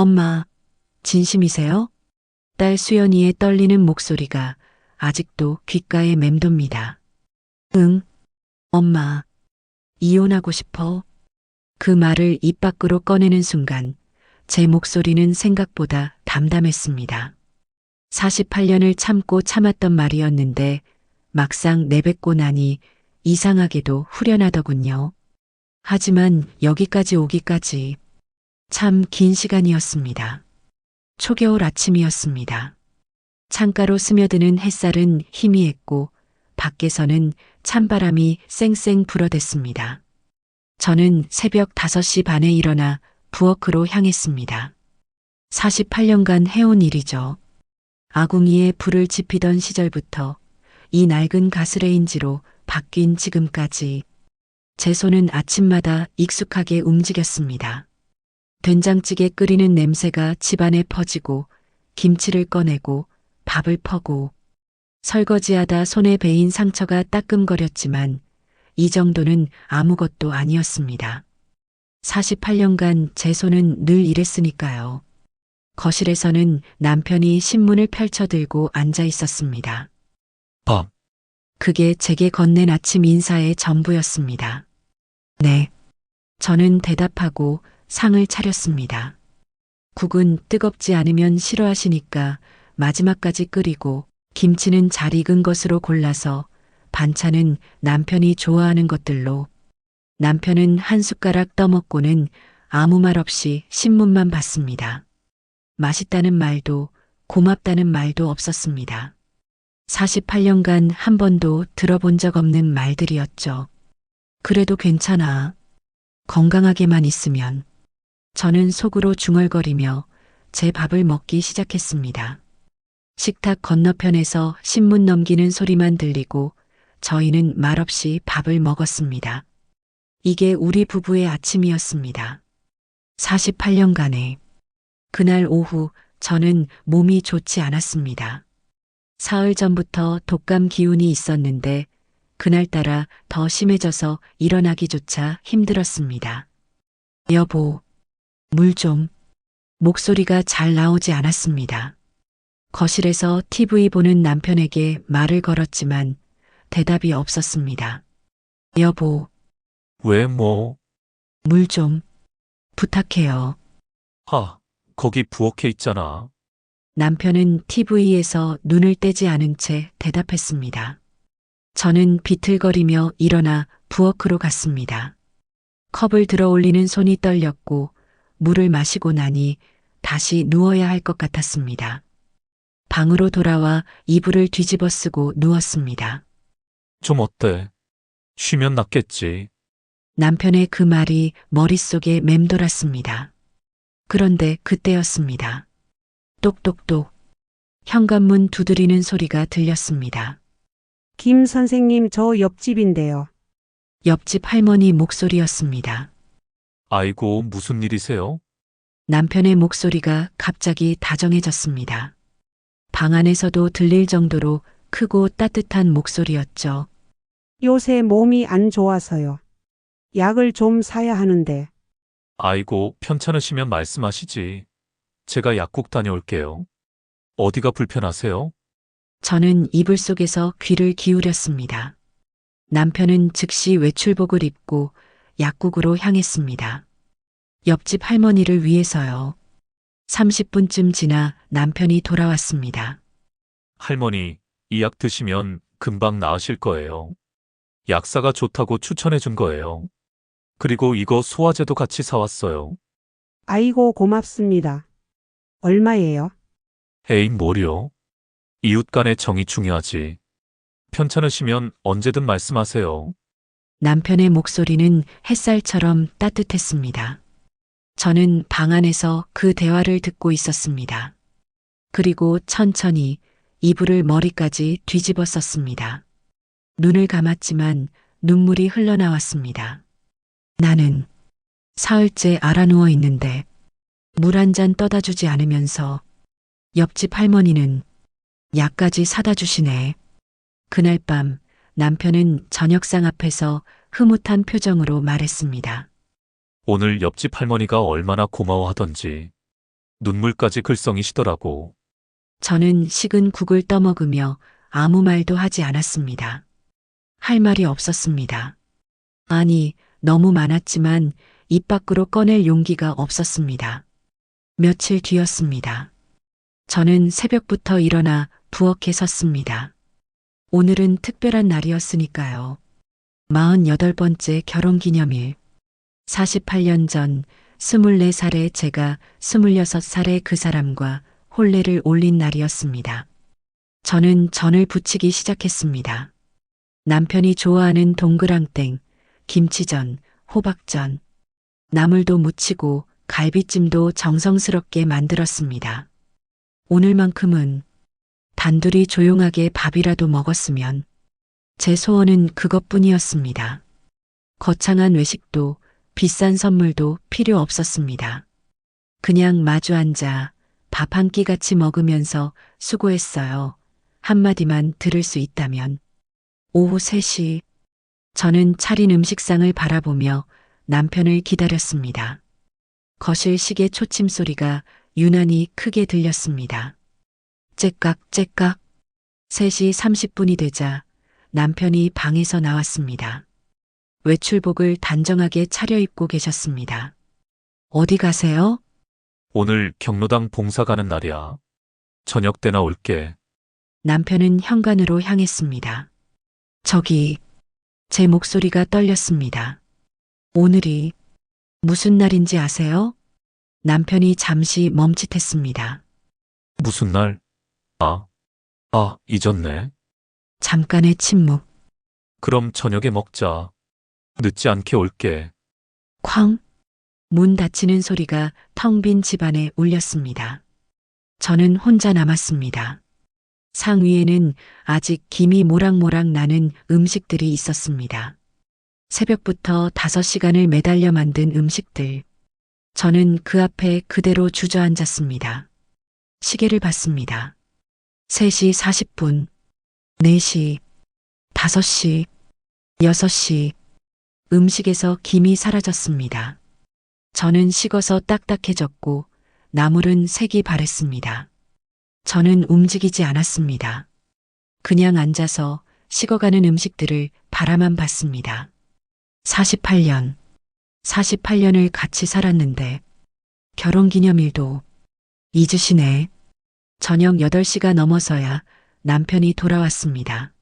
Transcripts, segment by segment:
엄마, 진심이세요? 딸 수연이의 떨리는 목소리가 아직도 귓가에 맴돕니다. 응, 엄마, 이혼하고 싶어. 그 말을 입 밖으로 꺼내는 순간 제 목소리는 생각보다 담담했습니다. 48년을 참고 참았던 말이었는데 막상 내뱉고 나니 이상하게도 후련하더군요. 하지만 여기까지 오기까지 참 긴 시간이었습니다. 초겨울 아침이었습니다. 창가로 스며드는 햇살은 희미했고 밖에서는 찬바람이 쌩쌩 불어댔습니다. 저는 새벽 5시 반에 일어나 부엌으로 향했습니다. 48년간 해온 일이죠. 아궁이에 불을 지피던 시절부터 이 낡은 가스레인지로 바뀐 지금까지 제 손은 아침마다 익숙하게 움직였습니다. 된장찌개 끓이는 냄새가 집안에 퍼지고 김치를 꺼내고 밥을 퍼고 설거지하다 손에 베인 상처가 따끔거렸지만 이 정도는 아무것도 아니었습니다. 48년간 제 손은 늘 이랬으니까요. 거실에서는 남편이 신문을 펼쳐들고 앉아 있었습니다. 밥, 그게 제게 건넨 아침 인사의 전부였습니다. 네. 저는 대답하고 상을 차렸습니다. 국은 뜨겁지 않으면 싫어하시니까 마지막까지 끓이고 김치는 잘 익은 것으로 골라서 반찬은 남편이 좋아하는 것들로 남편은 한 숟가락 떠먹고는 아무 말 없이 신문만 봤습니다. 맛있다는 말도 고맙다는 말도 없었습니다. 48년간 한 번도 들어본 적 없는 말들이었죠. 그래도 괜찮아. 건강하게만 있으면. 저는 속으로 중얼거리며 제 밥을 먹기 시작했습니다. 식탁 건너편에서 신문 넘기는 소리만 들리고 저희는 말없이 밥을 먹었습니다. 이게 우리 부부의 아침이었습니다. 48년간에. 그날 오후 저는 몸이 좋지 않았습니다. 사흘 전부터 독감 기운이 있었는데 그날따라 더 심해져서 일어나기조차 힘들었습니다. 여보, 물 좀. 목소리가 잘 나오지 않았습니다. 거실에서 TV 보는 남편에게 말을 걸었지만 대답이 없었습니다. 여보, 왜 뭐, 물 좀. 부탁해요. 거기 부엌에 있잖아. 남편은 TV에서 눈을 떼지 않은 채 대답했습니다. 저는 비틀거리며 일어나 부엌으로 갔습니다. 컵을 들어 올리는 손이 떨렸고 물을 마시고 나니 다시 누워야 할 것 같았습니다. 방으로 돌아와 이불을 뒤집어 쓰고 누웠습니다. 좀 어때? 쉬면 낫겠지. 남편의 그 말이 머릿속에 맴돌았습니다. 그런데 그때였습니다. 똑똑똑. 현관문 두드리는 소리가 들렸습니다. 김 선생님, 저 옆집인데요. 옆집 할머니 목소리였습니다. 아이고, 무슨 일이세요? 남편의 목소리가 갑자기 다정해졌습니다. 방 안에서도 들릴 정도로 크고 따뜻한 목소리였죠. 요새 몸이 안 좋아서요. 약을 좀 사야 하는데. 아이고, 편찮으시면 말씀하시지. 제가 약국 다녀올게요. 어디가 불편하세요? 저는 이불 속에서 귀를 기울였습니다. 남편은 즉시 외출복을 입고 약국으로 향했습니다. 옆집 할머니를 위해서요. 30분쯤 지나 남편이 돌아왔습니다. 할머니, 이 약 드시면 금방 나으실 거예요. 약사가 좋다고 추천해 준 거예요. 그리고 이거 소화제도 같이 사왔어요. 아이고, 고맙습니다. 얼마예요? 에이, 뭐려? 이웃 간의 정이 중요하지. 편찮으시면 언제든 말씀하세요. 남편의 목소리는 햇살처럼 따뜻했습니다. 저는 방 안에서 그 대화를 듣고 있었습니다. 그리고 천천히 이불을 머리까지 뒤집어 썼습니다. 눈을 감았지만 눈물이 흘러나왔습니다. 나는 사흘째 알아누워 있는데 물 한 잔 떠다 주지 않으면서 옆집 할머니는 약까지 사다 주시네. 그날 밤 남편은 저녁상 앞에서 흐뭇한 표정으로 말했습니다. 오늘 옆집 할머니가 얼마나 고마워하던지. 눈물까지 글썽이시더라고. 저는 식은 국을 떠먹으며 아무 말도 하지 않았습니다. 할 말이 없었습니다. 아니, 너무 많았지만 입 밖으로 꺼낼 용기가 없었습니다. 며칠 뒤였습니다. 저는 새벽부터 일어나 부엌에 섰습니다. 오늘은 특별한 날이었으니까요. 48번째 결혼기념일. 48년 전 24살의 제가 26살의 그 사람과 혼례를 올린 날이었습니다. 저는 전을 부치기 시작했습니다. 남편이 좋아하는 동그랑땡, 김치전, 호박전, 나물도 무치고 갈비찜도 정성스럽게 만들었습니다. 오늘만큼은 단둘이 조용하게 밥이라도 먹었으면 제 소원은 그것뿐이었습니다. 거창한 외식도 비싼 선물도 필요 없었습니다. 그냥 마주 앉아 밥 한 끼 같이 먹으면서 수고했어요. 한마디만 들을 수 있다면. 오후 3시 저는 차린 음식상을 바라보며 남편을 기다렸습니다. 거실 시계 초침 소리가 유난히 크게 들렸습니다. 째깍째깍. 3시 30분이 되자 남편이 방에서 나왔습니다. 외출복을 단정하게 차려입고 계셨습니다. 어디 가세요? 오늘 경로당 봉사 가는 날이야. 저녁 때나 올게. 남편은 현관으로 향했습니다. 저기, 제 목소리가 떨렸습니다. 오늘이 무슨 날인지 아세요? 남편이 잠시 멈칫했습니다. 무슨 날? 잊었네. 잠깐의 침묵. 그럼 저녁에 먹자. 늦지 않게 올게. 쾅! 문 닫히는 소리가 텅 빈 집안에 울렸습니다. 저는 혼자 남았습니다. 상 위에는 아직 김이 모락모락 나는 음식들이 있었습니다. 새벽부터 5시간을 매달려 만든 음식들. 저는 그 앞에 그대로 주저앉았습니다. 시계를 봤습니다. 3시 40분, 4시, 5시, 6시. 음식에서 김이 사라졌습니다. 저는 식어서 딱딱해졌고 나물은 색이 바랬습니다. 저는 움직이지 않았습니다. 그냥 앉아서 식어가는 음식들을 바라만 봤습니다. 48년을 같이 살았는데 결혼기념일도 잊으시네. 저녁 8시가 넘어서야 남편이 돌아왔습니다.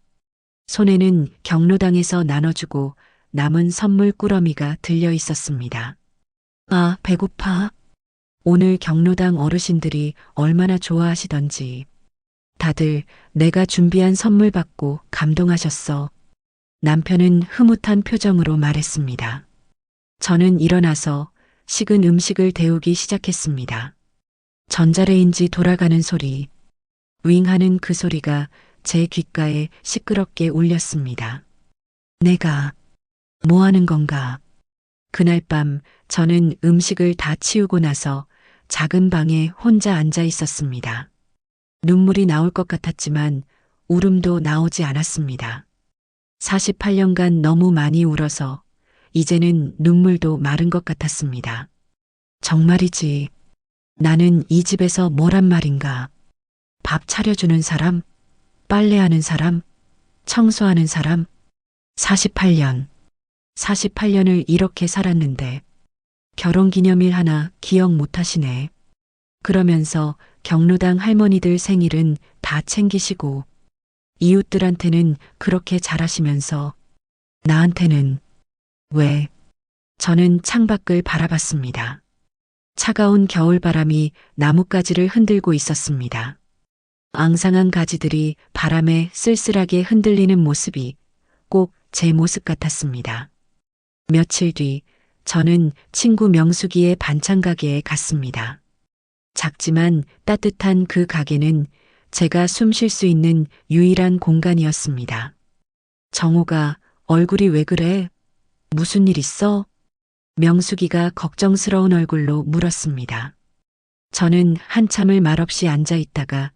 손에는 경로당에서 나눠주고 남은 선물 꾸러미가 들려 있었습니다. 아, 배고파. 오늘 경로당 어르신들이 얼마나 좋아하시던지. 다들 내가 준비한 선물 받고 감동하셨어. 남편은 흐뭇한 표정으로 말했습니다. 저는 일어나서 식은 음식을 데우기 시작했습니다. 전자레인지 돌아가는 소리, 윙 하는 그 소리가 제 귓가에 시끄럽게 울렸습니다. 내가 뭐 하는 건가? 그날 밤 저는 음식을 다 치우고 나서 작은 방에 혼자 앉아 있었습니다. 눈물이 나올 것 같았지만 울음도 나오지 않았습니다. 48년간 너무 많이 울어서 이제는 눈물도 마른 것 같았습니다. 정말이지. 나는 이 집에서 뭐란 말인가? 밥 차려주는 사람? 빨래하는 사람? 청소하는 사람? 48년을 이렇게 살았는데 결혼기념일 하나 기억 못 하시네. 그러면서 경로당 할머니들 생일은 다 챙기시고 이웃들한테는 그렇게 잘하시면서 나한테는 왜? 저는 창밖을 바라봤습니다. 차가운 겨울바람이 나뭇가지를 흔들고 있었습니다. 앙상한 가지들이 바람에 쓸쓸하게 흔들리는 모습이 꼭 제 모습 같았습니다. 며칠 뒤 저는 친구 명숙이의 반찬 가게에 갔습니다. 작지만 따뜻한 그 가게는 제가 숨 쉴 수 있는 유일한 공간이었습니다. 정호가 얼굴이 왜 그래? 무슨 일 있어? 명숙이가 걱정스러운 얼굴로 물었습니다. 저는 한참을 말없이 앉아 있다가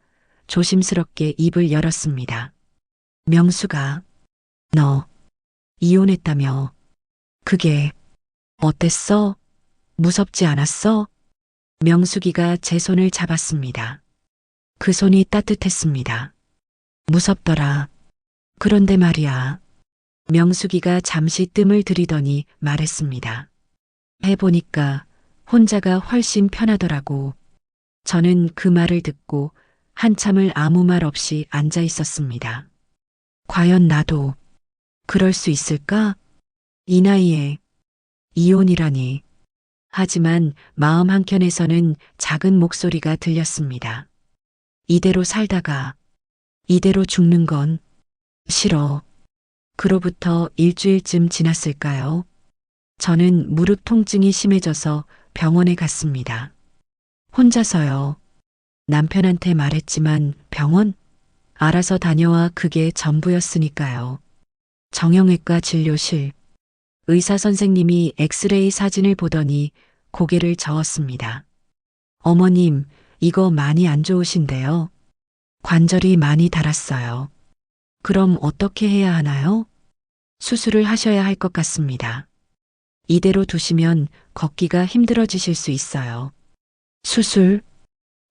조심스럽게 입을 열었습니다. 명숙아, 너 이혼했다며. 그게 어땠어? 무섭지 않았어? 명숙이가 제 손을 잡았습니다. 그 손이 따뜻했습니다. 무섭더라. 그런데 말이야. 명숙이가 잠시 뜸을 들이더니 말했습니다. 해보니까 혼자가 훨씬 편하더라고. 저는 그 말을 듣고 한참을 아무 말 없이 앉아 있었습니다. 과연 나도 그럴 수 있을까? 이 나이에 이혼이라니. 하지만 마음 한켠에서는 작은 목소리가 들렸습니다. 이대로 살다가 이대로 죽는 건 싫어. 그로부터 일주일쯤 지났을까요? 저는 무릎 통증이 심해져서 병원에 갔습니다. 혼자서요. 남편한테 말했지만 병원? 알아서 다녀와 그게 전부였으니까요. 정형외과 진료실. 의사 선생님이 엑스레이 사진을 보더니 고개를 저었습니다. 어머님, 이거 많이 안 좋으신데요. 관절이 많이 닳았어요. 그럼 어떻게 해야 하나요? 수술을 하셔야 할 것 같습니다. 이대로 두시면 걷기가 힘들어지실 수 있어요. 수술?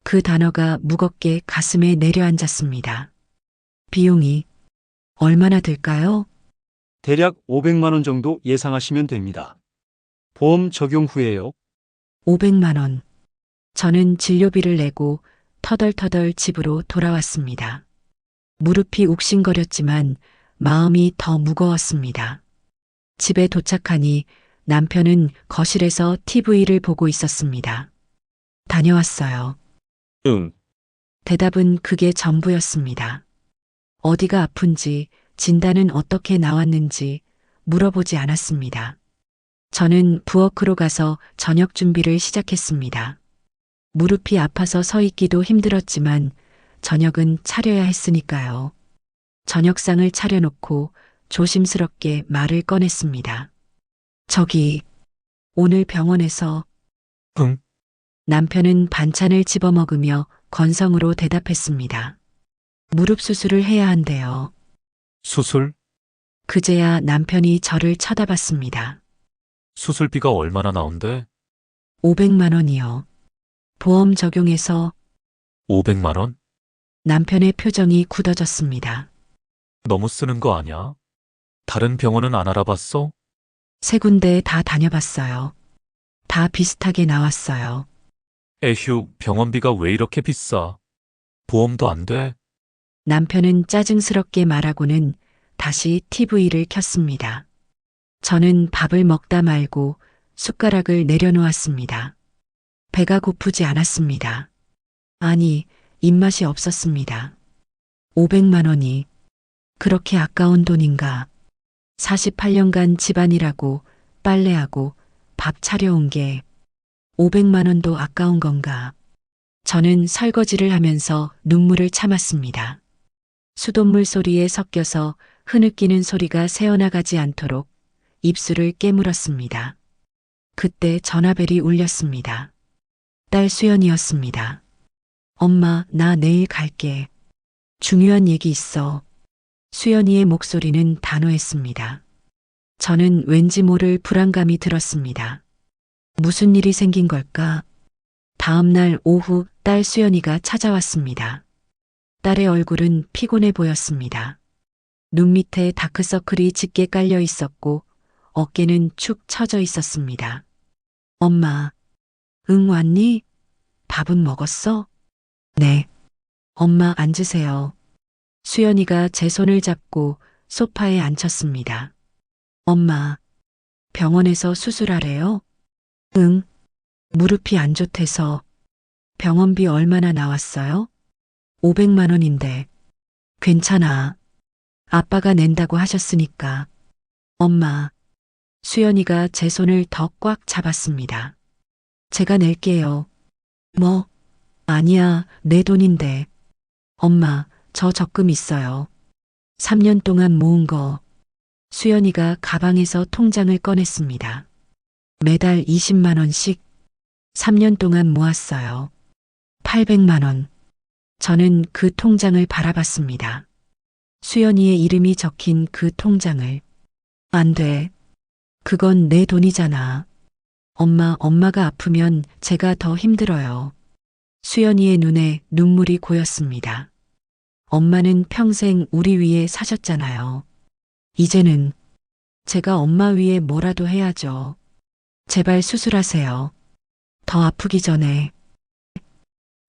그 단어가 무겁게 가슴에 내려앉았습니다. 비용이 얼마나 들까요? 대략 500만 원 정도 예상하시면 됩니다. 보험 적용 후에요. 500만 원. 저는 진료비를 내고 터덜터덜 집으로 돌아왔습니다. 무릎이 욱신거렸지만 마음이 더 무거웠습니다. 집에 도착하니 남편은 거실에서 TV를 보고 있었습니다. 다녀왔어요. 응. 대답은 그게 전부였습니다. 어디가 아픈지, 진단은 어떻게 나왔는지 물어보지 않았습니다. 저는 부엌으로 가서 저녁 준비를 시작했습니다. 무릎이 아파서 서 있기도 힘들었지만 저녁은 차려야 했으니까요. 저녁상을 차려놓고 조심스럽게 말을 꺼냈습니다. 저기, 오늘 병원에서 응? 남편은 반찬을 집어먹으며 건성으로 대답했습니다. 무릎 수술을 해야 한대요. 수술? 그제야 남편이 저를 쳐다봤습니다. 수술비가 얼마나 나온대? 500만 원이요. 보험 적용해서 500만 원? 남편의 표정이 굳어졌습니다. 너무 쓰는 거 아니야? 다른 병원은 안 알아봤어? 세 군데 다 다녀봤어요. 다 비슷하게 나왔어요. 에휴, 병원비가 왜 이렇게 비싸? 보험도 안 돼? 남편은 짜증스럽게 말하고는 다시 TV를 켰습니다. 저는 밥을 먹다 말고 숟가락을 내려놓았습니다. 배가 고프지 않았습니다. 아니, 입맛이 없었습니다. 500만 원이 그렇게 아까운 돈인가? 48년간 집안일하고 빨래하고 밥 차려온 게 500만 원도 아까운 건가? 저는 설거지를 하면서 눈물을 참았습니다. 수돗물 소리에 섞여서 흐느끼는 소리가 새어나가지 않도록 입술을 깨물었습니다. 그때 전화벨이 울렸습니다. 딸 수연이었습니다. 엄마, 나 내일 갈게. 중요한 얘기 있어. 수연이의 목소리는 단호했습니다. 저는 왠지 모를 불안감이 들었습니다. 무슨 일이 생긴 걸까? 다음 날 오후 딸 수연이가 찾아왔습니다. 딸의 얼굴은 피곤해 보였습니다. 눈 밑에 다크서클이 짙게 깔려 있었고 어깨는 축 처져 있었습니다. 엄마, 응 왔니? 밥은 먹었어? 네. 엄마 앉으세요. 수연이가 제 손을 잡고 소파에 앉혔습니다. 엄마, 병원에서 수술하래요? 응. 무릎이 안 좋대서. 병원비 얼마나 나왔어요? 500만 원인데. 괜찮아. 아빠가 낸다고 하셨으니까. 엄마. 수연이가 제 손을 더 꽉 잡았습니다. 제가 낼게요. 뭐? 아니야, 내 돈인데. 엄마, 저 적금 있어요. 3년 동안 모은 거. 수연이가 가방에서 통장을 꺼냈습니다. 매달 20만 원씩 3년 동안 모았어요. 800만 원. 저는 그 통장을 바라봤습니다. 수연이의 이름이 적힌 그 통장을. 안 돼. 그건 내 돈이잖아. 엄마가 아프면 제가 더 힘들어요. 수연이의 눈에 눈물이 고였습니다. 엄마는 평생 우리 위에 사셨잖아요. 이제는 제가 엄마 위에 뭐라도 해야죠. 제발 수술하세요. 더 아프기 전에.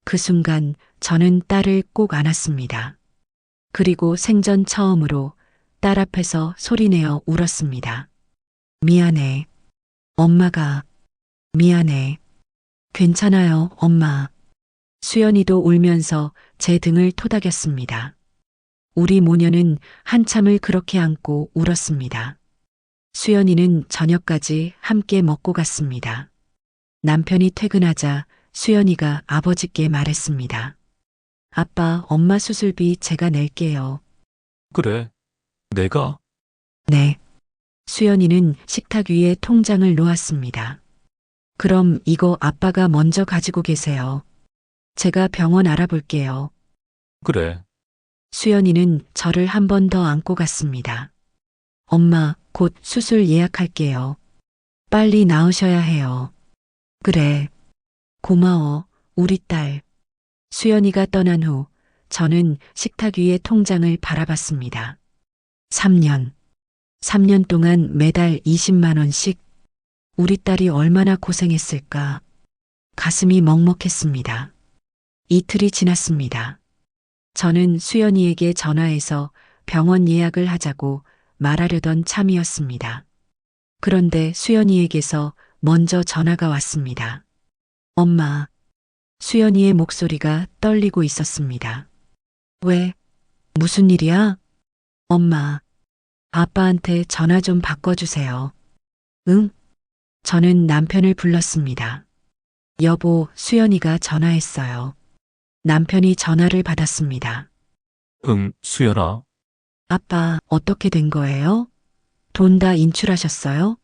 그 순간 저는 딸을 꼭 안았습니다. 그리고 생전 처음으로 딸 앞에서 소리내어 울었습니다. 미안해. 엄마가. 미안해. 괜찮아요, 엄마. 수연이도 울면서 제 등을 토닥였습니다. 우리 모녀는 한참을 그렇게 안고 울었습니다. 수연이는 저녁까지 함께 먹고 갔습니다. 남편이 퇴근하자 수연이가 아버지께 말했습니다. 아빠, 엄마 수술비 제가 낼게요. 그래. 내가? 네. 수연이는 식탁 위에 통장을 놓았습니다. 그럼 이거 아빠가 먼저 가지고 계세요. 제가 병원 알아볼게요. 그래. 수연이는 저를 한 번 더 안고 갔습니다. 엄마, 곧 수술 예약할게요. 빨리 나으셔야 해요. 그래. 고마워, 우리 딸. 수연이가 떠난 후 저는 식탁 위의 통장을 바라봤습니다. 3년. 3년 동안 매달 20만 원씩. 우리 딸이 얼마나 고생했을까. 가슴이 먹먹했습니다. 이틀이 지났습니다. 저는 수연이에게 전화해서 병원 예약을 하자고 말하려던 참이었습니다. 그런데 수연이에게서 먼저 전화가 왔습니다. 엄마. 수연이의 목소리가 떨리고 있었습니다. 왜? 무슨 일이야? 엄마. 아빠한테 전화 좀 바꿔주세요. 응? 저는 남편을 불렀습니다. 여보, 수연이가 전화했어요. 남편이 전화를 받았습니다. 응, 수연아. 아빠, 어떻게 된 거예요? 돈 다 인출하셨어요?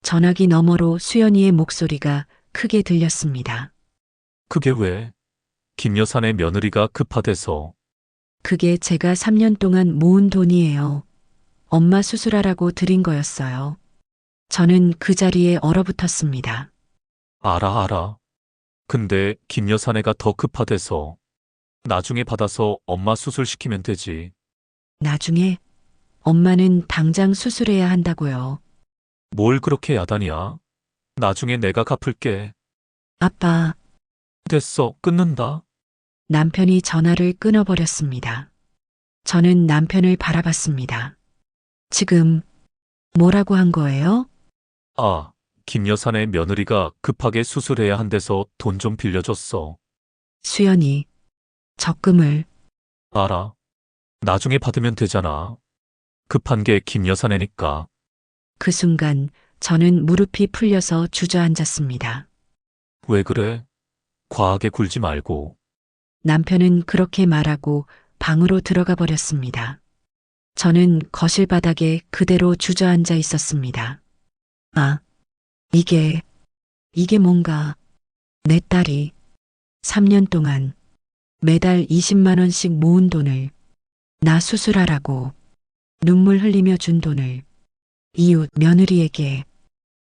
전화기 너머로 수연이의 목소리가 크게 들렸습니다. 그게 왜? 김 여사네 며느리가 급하대서. 그게 제가 3년 동안 모은 돈이에요. 엄마 수술하라고 드린 거였어요. 저는 그 자리에 얼어붙었습니다. 알아. 근데 김 여사네가 더 급하대서. 나중에 받아서 엄마 수술시키면 되지. 나중에 엄마는 당장 수술해야 한다고요. 뭘 그렇게 야단이야? 나중에 내가 갚을게. 아빠, 됐어, 끊는다. 남편이 전화를 끊어버렸습니다. 저는 남편을 바라봤습니다. 지금 뭐라고 한 거예요? 아, 김 여사네 며느리가 급하게 수술해야 한대서 돈 좀 빌려줬어. 수연이 적금을. 알아. 나중에 받으면 되잖아. 급한 게 김 여사네니까. 그 순간 저는 무릎이 풀려서 주저앉았습니다. 왜 그래? 과하게 굴지 말고. 남편은 그렇게 말하고 방으로 들어가 버렸습니다. 저는 거실 바닥에 그대로 주저앉아 있었습니다. 아, 이게 뭔가. 내 딸이 3년 동안 매달 20만 원씩 모은 돈을 나 수술하라고 눈물 흘리며 준 돈을 이웃 며느리에게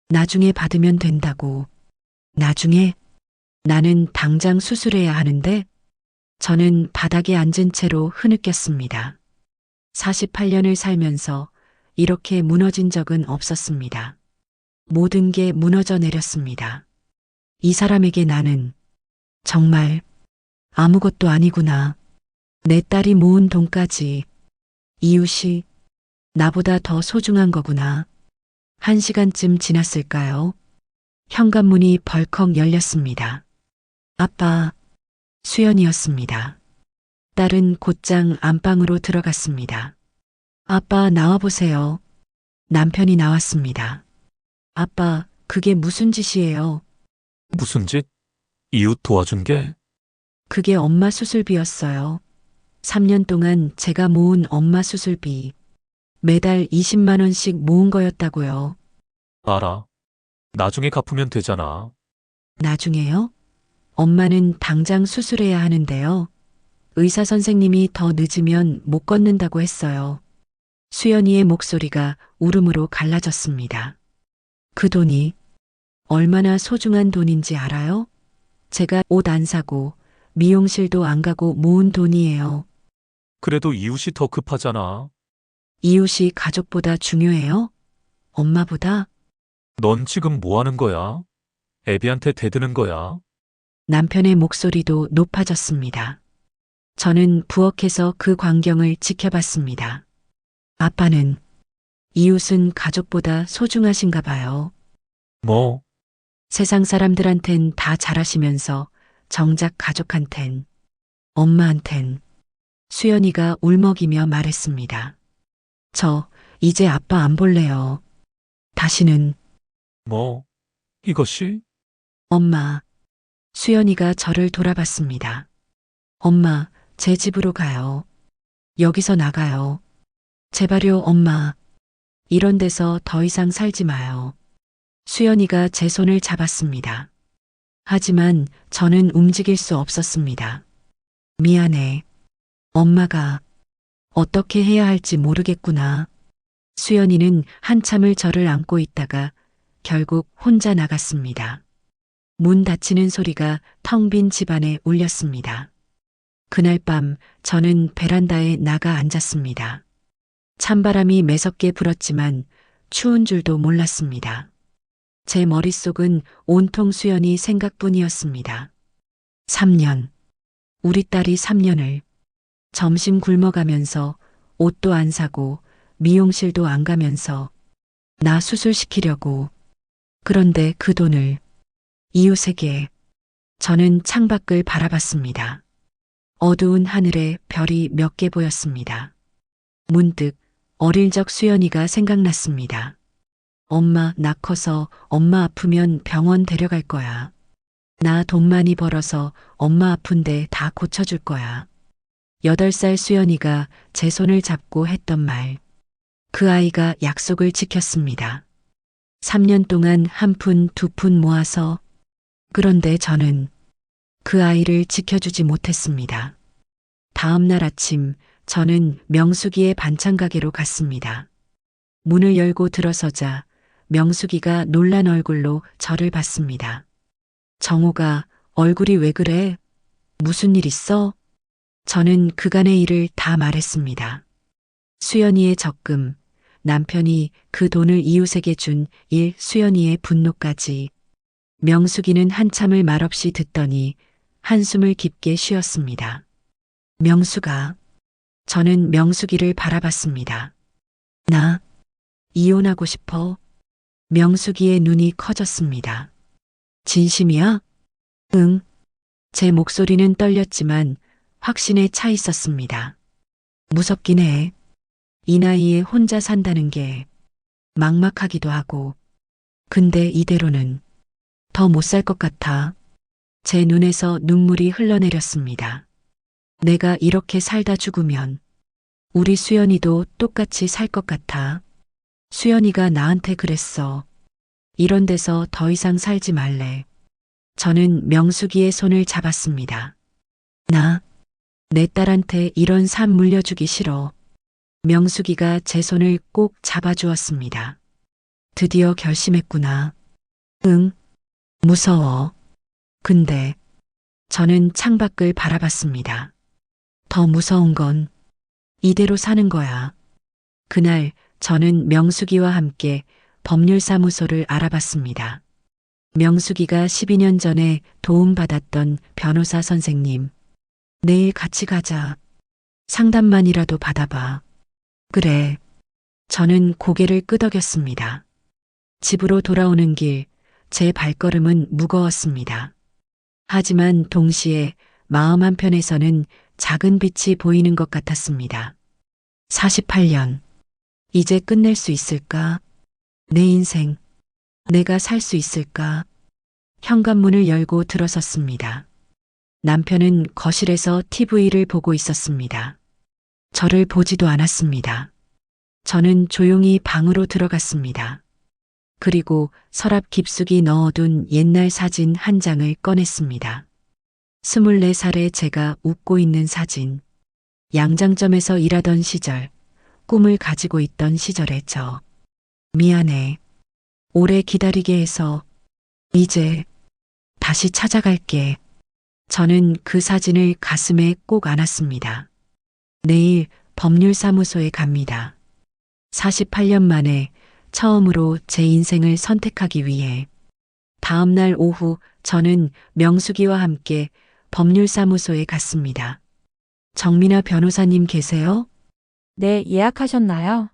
나중에 받으면 된다고. 나중에 나는 당장 수술해야 하는데. 저는 바닥에 앉은 채로 흐느꼈습니다. 48년을 살면서 이렇게 무너진 적은 없었습니다. 모든 게 무너져 내렸습니다. 이 사람에게 나는 정말 아무것도 아니구나. 내 딸이 모은 돈까지 이웃이 나보다 더 소중한 거구나. 1시간쯤 지났을까요? 현관문이 벌컥 열렸습니다. 아빠, 수연이었습니다. 딸은 곧장 안방으로 들어갔습니다. 아빠, 나와보세요. 남편이 나왔습니다. 아빠, 그게 무슨 짓이에요? 무슨 짓? 이웃 도와준 게? 그게 엄마 수술비였어요. 3년 동안 제가 모은 엄마 수술비. 매달 20만 원씩 모은 거였다고요. 알아. 나중에 갚으면 되잖아. 나중에요? 엄마는 당장 수술해야 하는데요. 의사 선생님이 더 늦으면 못 걷는다고 했어요. 수연이의 목소리가 울음으로 갈라졌습니다. 그 돈이 얼마나 소중한 돈인지 알아요? 제가 옷 안 사고 미용실도 안 가고 모은 돈이에요. 그래도 이웃이 더 급하잖아. 이웃이 가족보다 중요해요? 엄마보다? 넌 지금 뭐 하는 거야? 애비한테 대드는 거야. 남편의 목소리도 높아졌습니다. 저는 부엌에서 그 광경을 지켜봤습니다. 아빠는 이웃은 가족보다 소중하신가 봐요. 뭐, 세상 사람들한텐 다 잘하시면서 정작 가족한텐, 엄마한텐 수연이가 울먹이며 말했습니다. 저 이제 아빠 안 볼래요. 다시는. 뭐, 이것이? 엄마. 수연이가 저를 돌아봤습니다. 엄마, 제 집으로 가요. 여기서 나가요. 제발요, 엄마. 이런 데서 더 이상 살지 마요. 수연이가 제 손을 잡았습니다. 하지만 저는 움직일 수 없었습니다. 미안해. 엄마가 어떻게 해야 할지 모르겠구나. 수연이는 한참을 저를 안고 있다가 결국 혼자 나갔습니다. 문 닫히는 소리가 텅 빈 집안에 울렸습니다. 그날 밤 저는 베란다에 나가 앉았습니다. 찬바람이 매섭게 불었지만 추운 줄도 몰랐습니다. 제 머릿속은 온통 수연이 생각뿐이었습니다. 3년. 우리 딸이 3년을 점심 굶어가면서 옷도 안 사고 미용실도 안 가면서 나 수술시키려고. 그런데 그 돈을 이웃에게. 저는 창밖을 바라봤습니다. 어두운 하늘에 별이 몇 개 보였습니다. 문득 어릴 적 수연이가 생각났습니다. 엄마, 나 커서 엄마 아프면 병원 데려갈 거야. 나 돈 많이 벌어서 엄마 아픈데 다 고쳐줄 거야. 8살 수연이가 제 손을 잡고 했던 말. 그 아이가 약속을 지켰습니다. 3년 동안 한 푼, 두 푼 모아서. 그런데 저는 그 아이를 지켜주지 못했습니다. 다음 날 아침 저는 명숙이의 반찬 가게로 갔습니다. 문을 열고 들어서자 명숙이가 놀란 얼굴로 저를 봤습니다. 정호가 얼굴이 왜 그래? 무슨 일 있어? 저는 그간의 일을 다 말했습니다. 수연이의 적금, 남편이 그 돈을 이웃에게 준 일, 수연이의 분노까지. 명숙이는 한참을 말없이 듣더니 한숨을 깊게 쉬었습니다. 명숙아. 저는 명숙이를 바라봤습니다. 나 이혼하고 싶어. 명숙이의 눈이 커졌습니다. 진심이야? 응. 제 목소리는 떨렸지만 확신에 차 있었습니다. 무섭긴 해. 이 나이에 혼자 산다는 게 막막하기도 하고. 근데 이대로는 더 못 살 것 같아. 제 눈에서 눈물이 흘러내렸습니다. 내가 이렇게 살다 죽으면 우리 수연이도 똑같이 살 것 같아. 수연이가 나한테 그랬어. 이런 데서 더 이상 살지 말래. 저는 명숙이의 손을 잡았습니다. 내 딸한테 이런 삶 물려주기 싫어. 명숙이가 제 손을 꼭 잡아주었습니다. 드디어 결심했구나. 응. 무서워. 근데 저는 창밖을 바라봤습니다. 더 무서운 건 이대로 사는 거야. 그날 저는 명숙이와 함께 법률사무소를 알아봤습니다. 명숙이가 12년 전에 도움받았던 변호사 선생님. 내일 같이 가자. 상담만이라도 받아봐. 그래. 저는 고개를 끄덕였습니다. 집으로 돌아오는 길, 제 발걸음은 무거웠습니다. 하지만 동시에 마음 한편에서는 작은 빛이 보이는 것 같았습니다. 48년. 이제 끝낼 수 있을까? 내 인생. 내가 살 수 있을까? 현관문을 열고 들어섰습니다. 남편은 거실에서 TV를 보고 있었습니다. 저를 보지도 않았습니다. 저는 조용히 방으로 들어갔습니다. 그리고 서랍 깊숙이 넣어둔 옛날 사진 한 장을 꺼냈습니다. 24살에 제가 웃고 있는 사진. 양장점에서 일하던 시절, 꿈을 가지고 있던 시절의 저. 미안해. 오래 기다리게 해서. 이제 다시 찾아갈게. 저는 그 사진을 가슴에 꼭 안았습니다. 내일 법률사무소에 갑니다. 48년 만에 처음으로 제 인생을 선택하기 위해. 다음 날 오후 저는 명숙이와 함께 법률사무소에 갔습니다. 정민아 변호사님 계세요? 네, 예약하셨나요?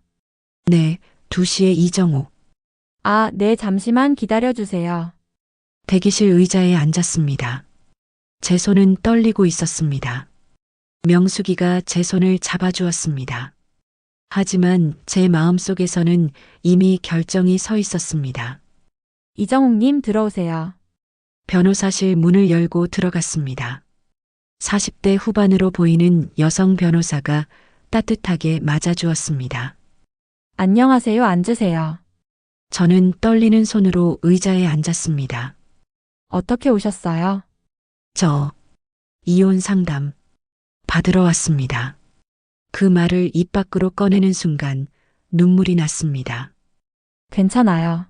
네, 2시에 이정옥. 아, 네, 잠시만 기다려 주세요. 대기실 의자에 앉았습니다. 제 손은 떨리고 있었습니다. 명숙이가 제 손을 잡아주었습니다. 하지만 제 마음속에서는 이미 결정이 서 있었습니다. 이정욱님 들어오세요. 변호사실 문을 열고 들어갔습니다. 40대 후반으로 보이는 여성 변호사가 따뜻하게 맞아주었습니다. 안녕하세요. 앉으세요. 저는 떨리는 손으로 의자에 앉았습니다. 어떻게 오셨어요? 저 이혼 상담 받으러 왔습니다. 그 말을 입 밖으로 꺼내는 순간 눈물이 났습니다. 괜찮아요.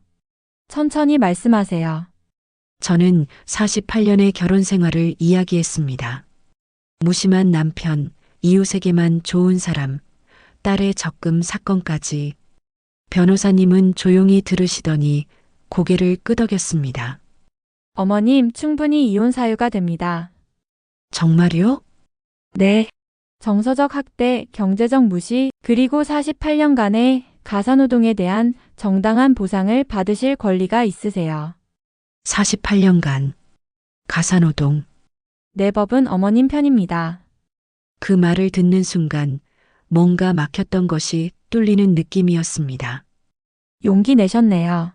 천천히 말씀하세요. 저는 48년의 결혼 생활을 이야기했습니다. 무심한 남편, 이웃에게만 좋은 사람, 딸의 적금 사건까지. 변호사님은 조용히 들으시더니 고개를 끄덕였습니다. 어머님, 충분히 이혼 사유가 됩니다. 정말요? 네. 정서적 학대, 경제적 무시, 그리고 48년간의 가사노동에 대한 정당한 보상을 받으실 권리가 있으세요. 48년간 가사노동. 내 법은 어머님 편입니다. 그 말을 듣는 순간 뭔가 막혔던 것이 뚫리는 느낌이었습니다. 용기 내셨네요.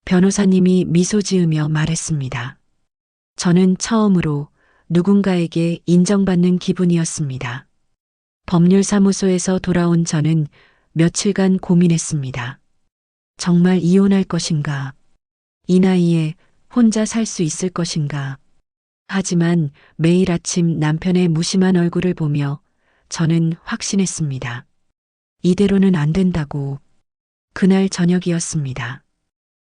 변호사님이 미소 지으며 말했습니다. 저는 처음으로 누군가에게 인정받는 기분이었습니다. 법률사무소에서 돌아온 저는 며칠간 고민했습니다. 정말 이혼할 것인가? 이 나이에 혼자 살 수 있을 것인가? 하지만 매일 아침 남편의 무심한 얼굴을 보며 저는 확신했습니다. 이대로는 안 된다고. 그날 저녁이었습니다.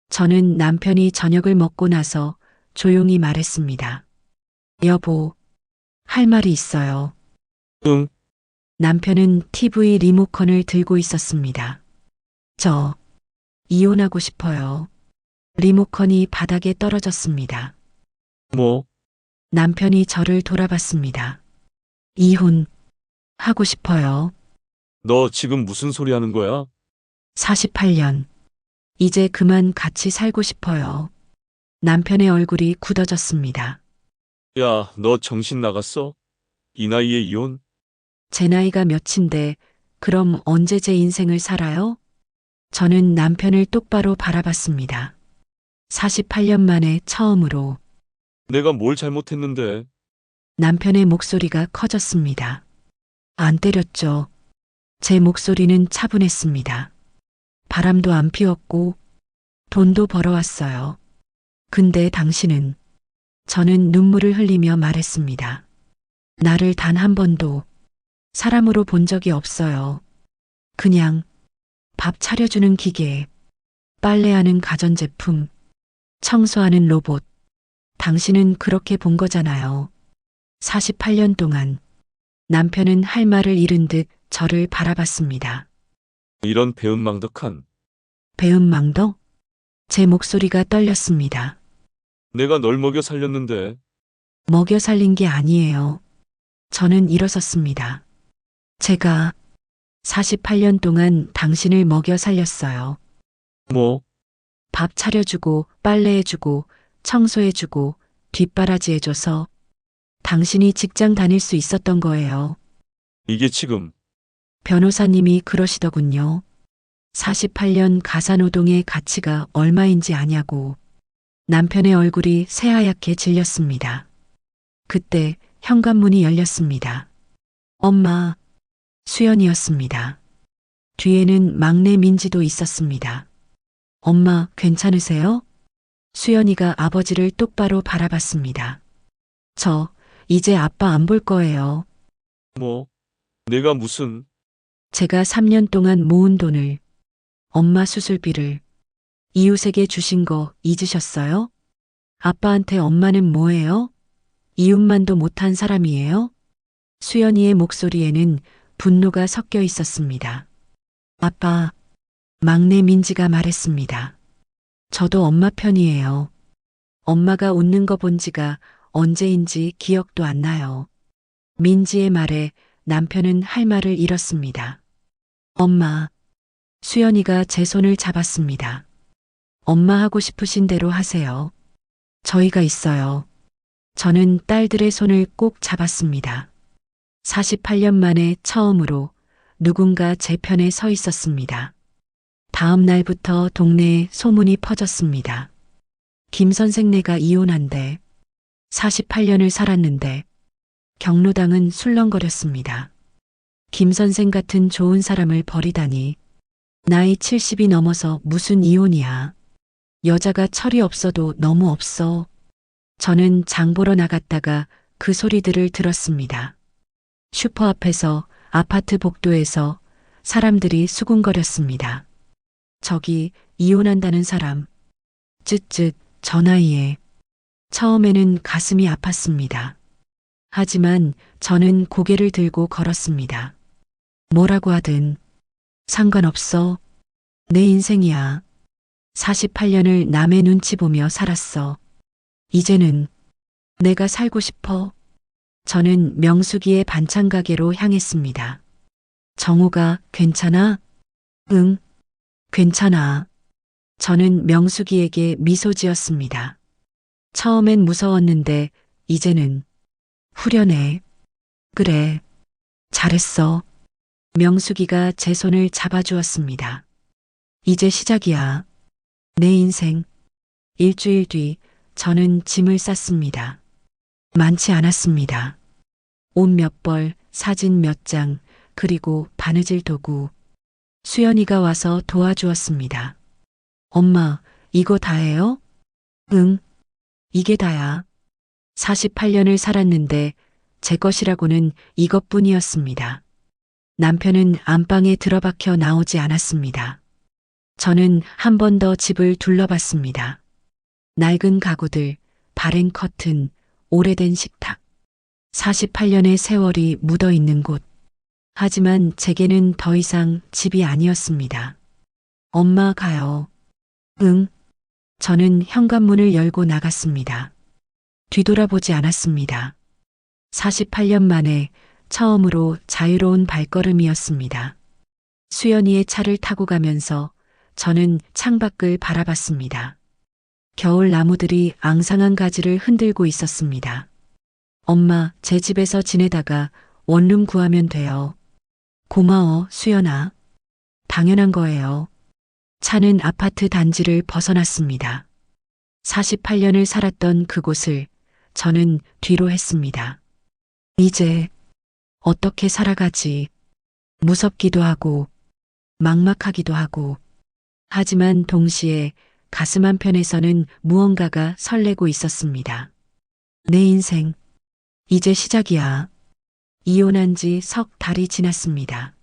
저는 남편이 저녁을 먹고 나서 조용히 말했습니다. 여보, 할 말이 있어요. 응. 남편은 TV 리모컨을 들고 있었습니다. 저 이혼하고 싶어요. 리모컨이 바닥에 떨어졌습니다. 뭐? 남편이 저를 돌아봤습니다. 이혼 하고 싶어요. 너 지금 무슨 소리 하는 거야? 48년. 이제 그만 같이 살고 싶어요. 남편의 얼굴이 굳어졌습니다. 야, 너 정신 나갔어? 이 나이에 이혼? 제 나이가 몇인데 그럼 언제 제 인생을 살아요? 저는 남편을 똑바로 바라봤습니다. 48년 만에 처음으로. 내가 뭘 잘못했는데? 남편의 목소리가 커졌습니다. 안 때렸죠. 제 목소리는 차분했습니다. 바람도 안 피웠고 돈도 벌어왔어요. 근데 당신은. 저는 눈물을 흘리며 말했습니다. 나를 단 한 번도 사람으로 본 적이 없어요. 그냥 밥 차려주는 기계, 빨래하는 가전제품, 청소하는 로봇. 당신은 그렇게 본 거잖아요. 48년 동안 남편은 할 말을 잃은 듯 저를 바라봤습니다. 이런 배은망덕한. 배은망덕? 제 목소리가 떨렸습니다. 내가 널 먹여 살렸는데. 먹여 살린 게 아니에요. 저는 일어섰습니다. 제가 48년 동안 당신을 먹여 살렸어요. 뭐? 밥 차려주고 빨래해주고 청소해주고 뒷바라지해줘서 당신이 직장 다닐 수 있었던 거예요. 이게 지금. 변호사님이 그러시더군요. 48년 가사노동의 가치가 얼마인지 아냐고. 남편의 얼굴이 새하얗게 질렸습니다. 그때 현관문이 열렸습니다. 엄마, 수연이었습니다. 뒤에는 막내 민지도 있었습니다. 엄마, 괜찮으세요? 수연이가 아버지를 똑바로 바라봤습니다. 저, 이제 아빠 안 볼 거예요. 뭐? 내가 무슨. 제가 3년 동안 모은 돈을, 엄마 수술비를, 이웃에게 주신 거 잊으셨어요? 아빠한테 엄마는 뭐예요? 이웃만도 못한 사람이에요? 수연이의 목소리에는 분노가 섞여 있었습니다. 아빠, 막내 민지가 말했습니다. 저도 엄마 편이에요. 엄마가 웃는 거 본 지가 언제인지 기억도 안 나요. 민지의 말에 남편은 할 말을 잃었습니다. 엄마, 수연이가 제 손을 잡았습니다. 엄마 하고 싶으신 대로 하세요. 저희가 있어요. 저는 딸들의 손을 꼭 잡았습니다. 48년 만에 처음으로 누군가 제 편에 서 있었습니다. 다음 날부터 동네에 소문이 퍼졌습니다. 김 선생네가 이혼한대. 48년을 살았는데 경로당은 술렁거렸습니다. 김 선생 같은 좋은 사람을 버리다니. 나이 70이 넘어서 무슨 이혼이야. 여자가 철이 없어도 너무 없어. 저는 장 보러 나갔다가 그 소리들을 들었습니다. 슈퍼 앞에서, 아파트 복도에서 사람들이 수군거렸습니다. 저기 이혼한다는 사람. 쯧쯧, 저 나이에. 처음에는 가슴이 아팠습니다. 하지만 저는 고개를 들고 걸었습니다. 뭐라고 하든 상관없어. 내 인생이야. 48년을 남의 눈치 보며 살았어. 이제는 내가 살고 싶어. 저는 명숙이의 반찬 가게로 향했습니다. 정우가 괜찮아? 응, 괜찮아. 저는 명숙이에게 미소 지었습니다. 처음엔 무서웠는데 이제는 후련해. 그래, 잘했어. 명숙이가 제 손을 잡아주었습니다. 이제 시작이야. 내 인생. 일주일 뒤 저는 짐을 쌌습니다. 많지 않았습니다. 옷 몇 벌, 사진 몇 장, 그리고 바느질 도구. 수연이가 와서 도와주었습니다. 엄마, 이거 다예요? 응, 이게 다야. 48년을 살았는데 제 것이라고는 이것뿐이었습니다. 남편은 안방에 들어박혀 나오지 않았습니다. 저는 한 번 더 집을 둘러봤습니다. 낡은 가구들, 바랜 커튼, 오래된 식탁. 48년의 세월이 묻어 있는 곳. 하지만 제게는 더 이상 집이 아니었습니다. 엄마 가요. 응. 저는 현관문을 열고 나갔습니다. 뒤돌아보지 않았습니다. 48년 만에 처음으로 자유로운 발걸음이었습니다. 수연이의 차를 타고 가면서 저는 창밖을 바라봤습니다. 겨울 나무들이 앙상한 가지를 흔들고 있었습니다. 엄마, 제 집에서 지내다가 원룸 구하면 돼요. 고마워, 수연아. 당연한 거예요. 차는 아파트 단지를 벗어났습니다. 48년을 살았던 그곳을 저는 뒤로 했습니다. 이제 어떻게 살아가지? 무섭기도 하고 막막하기도 하고 하지만 동시에 가슴 한편에서는 무언가가 설레고 있었습니다. 내 인생, 이제 시작이야. 이혼한 지 석 달이 지났습니다.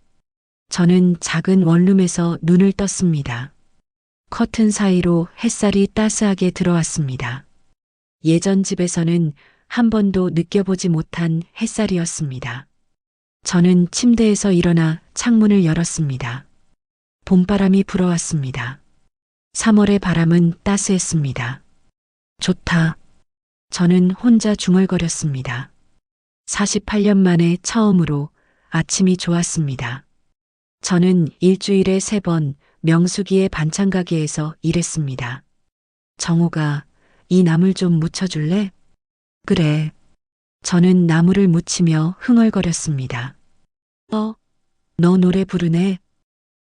저는 작은 원룸에서 눈을 떴습니다. 커튼 사이로 햇살이 따스하게 들어왔습니다. 예전 집에서는 한 번도 느껴보지 못한 햇살이었습니다. 저는 침대에서 일어나 창문을 열었습니다. 봄바람이 불어왔습니다. 3월의 바람은 따스했습니다. 좋다. 저는 혼자 중얼거렸습니다. 48년 만에 처음으로 아침이 좋았습니다. 저는 일주일에 3번 명숙이의 반찬 가게에서 일했습니다. 정우가 이 나물 좀 묻혀줄래? 그래. 저는 나물을 묻히며 흥얼거렸습니다. 너 노래 부르네?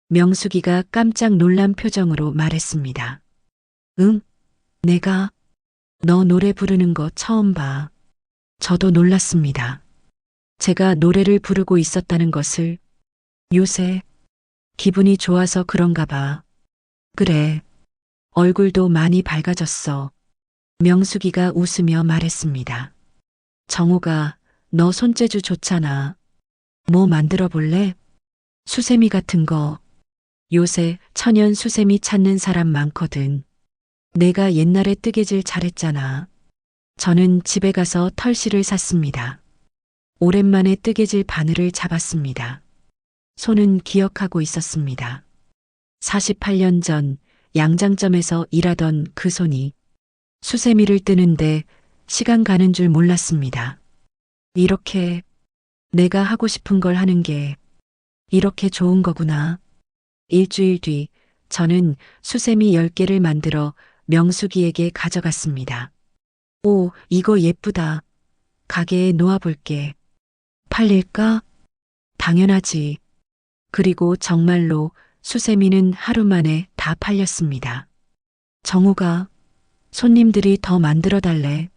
명숙이가 깜짝 놀란 표정으로 말했습니다. 응? 내가? 너 노래 부르는 거 처음 봐. 저도 놀랐습니다. 제가 노래를 부르고 있었다는 것을. 요새 기분이 좋아서 그런가 봐. 그래. 얼굴도 많이 밝아졌어. 명숙이가 웃으며 말했습니다. 정우가 너 손재주 좋잖아. 뭐 만들어 볼래? 수세미 같은 거. 요새 천연 수세미 찾는 사람 많거든. 내가 옛날에 뜨개질 잘했잖아. 저는 집에 가서 털실을 샀습니다. 오랜만에 뜨개질 바늘을 잡았습니다. 손은 기억하고 있었습니다. 48년 전 양장점에서 일하던 그 손이 수세미를 뜨는데 시간 가는 줄 몰랐습니다. 이렇게 내가 하고 싶은 걸 하는 게 이렇게 좋은 거구나. 일주일 뒤 저는 수세미 10개를 만들어 명숙이에게 가져갔습니다. 오, 이거 예쁘다. 가게에 놓아볼게. 팔릴까? 당연하지. 그리고 정말로 수세미는 하루 만에 다 팔렸습니다. 정우가 손님들이 더 만들어 달래.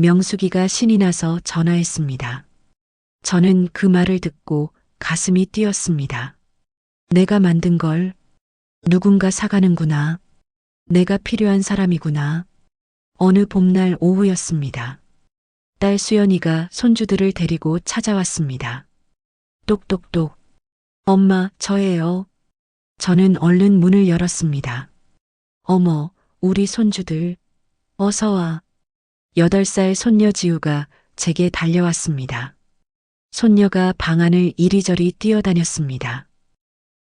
명숙이가 신이 나서 전화했습니다. 저는 그 말을 듣고 가슴이 뛰었습니다. 내가 만든 걸 누군가 사가는구나. 내가 필요한 사람이구나. 어느 봄날 오후였습니다. 딸 수연이가 손주들을 데리고 찾아왔습니다. 똑똑똑. 엄마, 저예요. 저는 얼른 문을 열었습니다. 어머, 우리 손주들. 어서 와. 8살 손녀 지우가 제게 달려왔습니다. 손녀가 방 안을 이리저리 뛰어다녔습니다.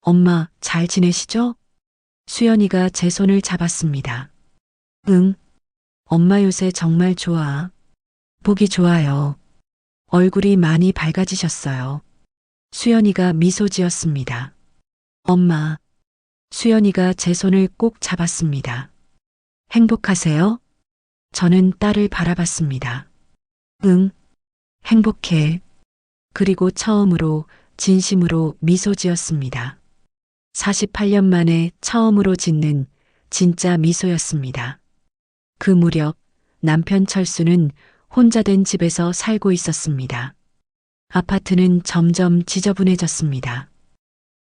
엄마, 잘 지내시죠? 수연이가 제 손을 잡았습니다. 응. 엄마 요새 정말 좋아. 보기 좋아요. 얼굴이 많이 밝아지셨어요. 수연이가 미소 지었습니다. 엄마. 수연이가 제 손을 꼭 잡았습니다. 행복하세요? 저는 딸을 바라봤습니다. 응. 행복해. 그리고 처음으로 진심으로 미소 지었습니다. 48년 만에 처음으로 짓는 진짜 미소였습니다. 그 무렵 남편 철수는 혼자 된 집에서 살고 있었습니다. 아파트는 점점 지저분해졌습니다.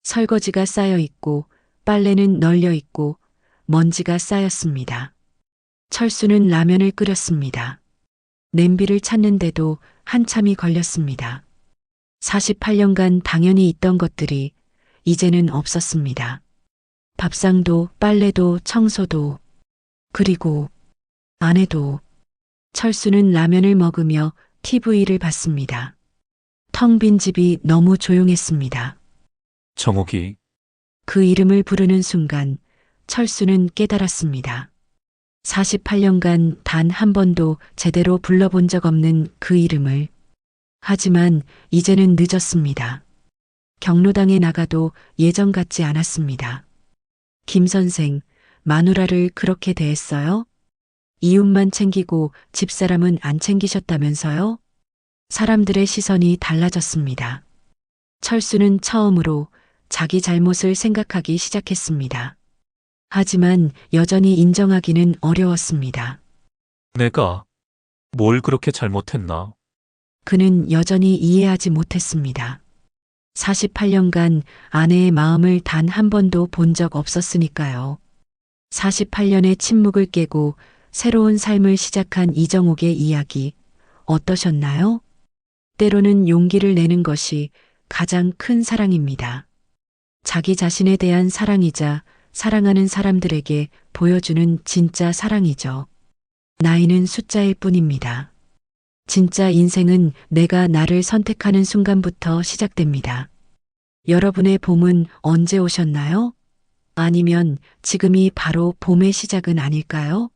설거지가 쌓여 있고 빨래는 널려 있고 먼지가 쌓였습니다. 철수는 라면을 끓였습니다. 냄비를 찾는데도 한참이 걸렸습니다. 48년간 당연히 있던 것들이 이제는 없었습니다. 밥상도 빨래도 청소도 그리고 아내도. 철수는 라면을 먹으며 TV를 봤습니다. 텅 빈 집이 너무 조용했습니다. 정옥이, 그 이름을 부르는 순간 철수는 깨달았습니다. 48년간 단 한 번도 제대로 불러본 적 없는 그 이름을. 하지만 이제는 늦었습니다. 경로당에 나가도 예전 같지 않았습니다. 김 선생, 마누라를 그렇게 대했어요? 이웃만 챙기고 집사람은 안 챙기셨다면서요? 사람들의 시선이 달라졌습니다. 철수는 처음으로 자기 잘못을 생각하기 시작했습니다. 하지만 여전히 인정하기는 어려웠습니다. 내가 뭘 그렇게 잘못했나? 그는 여전히 이해하지 못했습니다. 48년간 아내의 마음을 단 한 번도 본 적 없었으니까요. 48년의 침묵을 깨고 새로운 삶을 시작한 이정옥의 이야기 어떠셨나요? 때로는 용기를 내는 것이 가장 큰 사랑입니다. 자기 자신에 대한 사랑이자 사랑하는 사람들에게 보여주는 진짜 사랑이죠. 나이는 숫자일 뿐입니다. 진짜 인생은 내가 나를 선택하는 순간부터 시작됩니다. 여러분의 봄은 언제 오셨나요? 아니면 지금이 바로 봄의 시작은 아닐까요?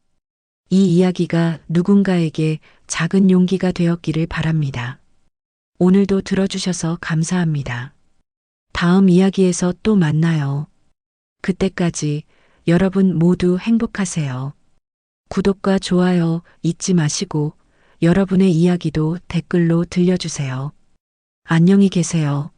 이 이야기가 누군가에게 작은 용기가 되었기를 바랍니다. 오늘도 들어주셔서 감사합니다. 다음 이야기에서 또 만나요. 그때까지 여러분 모두 행복하세요. 구독과 좋아요 잊지 마시고 여러분의 이야기도 댓글로 들려주세요. 안녕히 계세요.